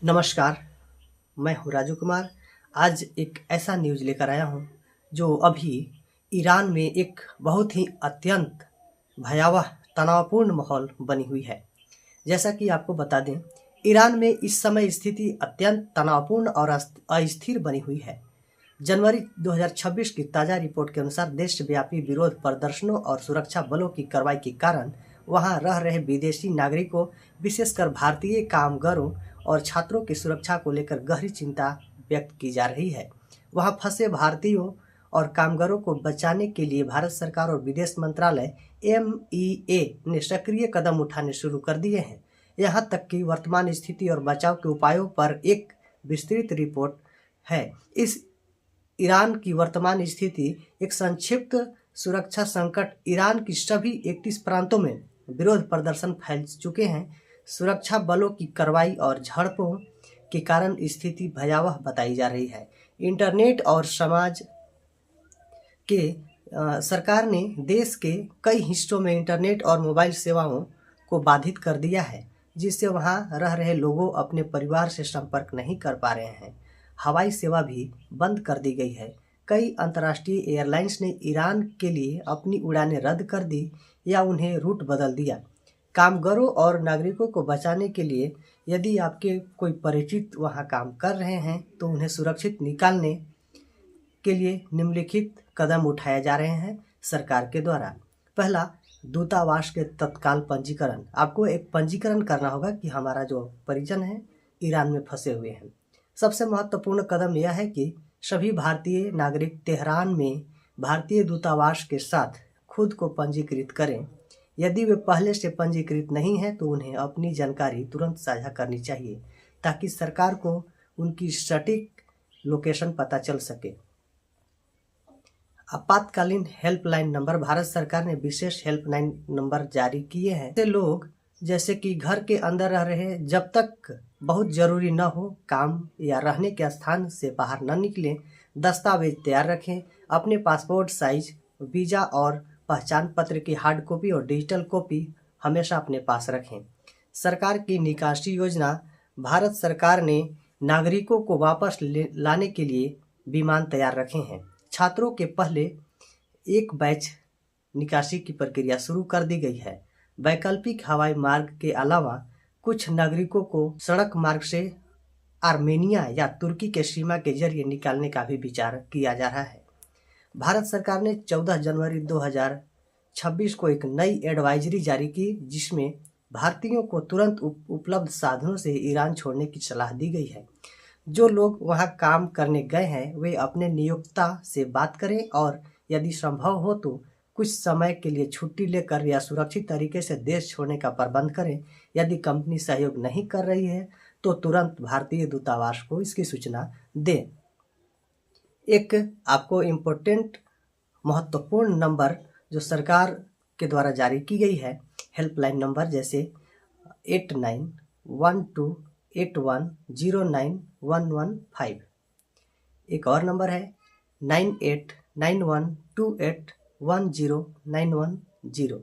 नमस्कार, मैं हूँ राजू कुमार। आज एक ऐसा न्यूज़ लेकर आया हूँ जो अभी ईरान में एक बहुत ही अत्यंत भयावह तनावपूर्ण माहौल बनी हुई है। जैसा कि आपको बता दें, ईरान में इस समय स्थिति अत्यंत तनावपूर्ण और अस्थिर बनी हुई है। जनवरी 2026 की ताज़ा रिपोर्ट के अनुसार देशव्यापी विरोध प्रदर्शनों और सुरक्षा बलों की कार्रवाई के कारण वहां रह रहे विदेशी नागरिकों, विशेषकर भारतीय कामगारों और छात्रों की सुरक्षा को लेकर गहरी चिंता व्यक्त की जा रही है। वहां फंसे भारतीयों और कामगारों को बचाने के लिए भारत सरकार और विदेश मंत्रालय (MEA) ने सक्रिय कदम उठाने शुरू कर दिए हैं। यहाँ तक कि वर्तमान स्थिति और बचाव के उपायों पर एक विस्तृत रिपोर्ट है। इस ईरान की वर्तमान स्थिति एक संक्षिप्त सुरक्षा संकट। ईरान की सभी 31 प्रांतों में विरोध प्रदर्शन फैल चुके हैं। सुरक्षा बलों की कार्रवाई और झड़पों के कारण स्थिति भयावह बताई जा रही है। इंटरनेट और समाज के सरकार ने देश के कई हिस्सों में इंटरनेट और मोबाइल सेवाओं को बाधित कर दिया है, जिससे वहां रह रहे लोगों अपने परिवार से संपर्क नहीं कर पा रहे हैं। हवाई सेवा भी बंद कर दी गई है। कई अंतर्राष्ट्रीय एयरलाइंस ने ईरान के लिए अपनी उड़ानें रद्द कर दी या उन्हें रूट बदल दिया। कामगारों और नागरिकों को बचाने के लिए यदि आपके कोई परिचित वहां काम कर रहे हैं तो उन्हें सुरक्षित निकालने के लिए निम्नलिखित कदम उठाए जा रहे हैं सरकार के द्वारा। पहला, दूतावास के तत्काल पंजीकरण। आपको एक पंजीकरण करना होगा कि हमारा जो परिजन है ईरान में फंसे हुए हैं। सबसे महत्वपूर्ण कदम यह है कि सभी भारतीय नागरिक तेहरान में भारतीय दूतावास के साथ खुद को पंजीकृत करें। यदि वे पहले से पंजीकृत नहीं हैं तो उन्हें अपनी जानकारी तुरंत साझा करनी चाहिए ताकि सरकार को उनकी सटीक लोकेशन पता चल सके। आपातकालीन हेल्पलाइन नंबर। भारत सरकार ने विशेष हेल्पलाइन नंबर जारी किए हैं। ऐसे लोग जैसे कि घर के अंदर रह रहे, जब तक बहुत जरूरी न हो, काम या रहने के स्थान से बाहर न निकलें, दस्तावेज तैयार रखें, अपने पासपोर्ट साइज, वीजा और पहचान पत्र की हार्ड कॉपी और डिजिटल कॉपी हमेशा अपने पास रखें। सरकार की निकासी योजना। भारत सरकार ने नागरिकों को वापस लाने के लिए विमान तैयार रखे हैं। छात्रों के पहले एक बैच निकासी की प्रक्रिया शुरू कर दी गई है। वैकल्पिक हवाई मार्ग के अलावा कुछ नागरिकों को सड़क मार्ग से आर्मेनिया या तुर्की के सीमा के जरिए निकालने का भी विचार किया जा रहा है। भारत सरकार ने 14 जनवरी 2026 को एक नई एडवाइजरी जारी की, जिसमें भारतीयों को तुरंत उपलब्ध साधनों से ईरान छोड़ने की सलाह दी गई है। जो लोग वहां काम करने गए हैं वे अपने नियोक्ता से बात करें और यदि संभव हो तो कुछ समय के लिए छुट्टी लेकर या सुरक्षित तरीके से देश छोड़ने का प्रबंध करें। यदि कंपनी सहयोग नहीं कर रही है तो तुरंत भारतीय दूतावास को इसकी सूचना दें। एक आपको इम्पोर्टेंट महत्वपूर्ण नंबर जो सरकार के द्वारा जारी की गई है हेल्पलाइन नंबर, जैसे 891281091115। एक और नंबर है 989128109110।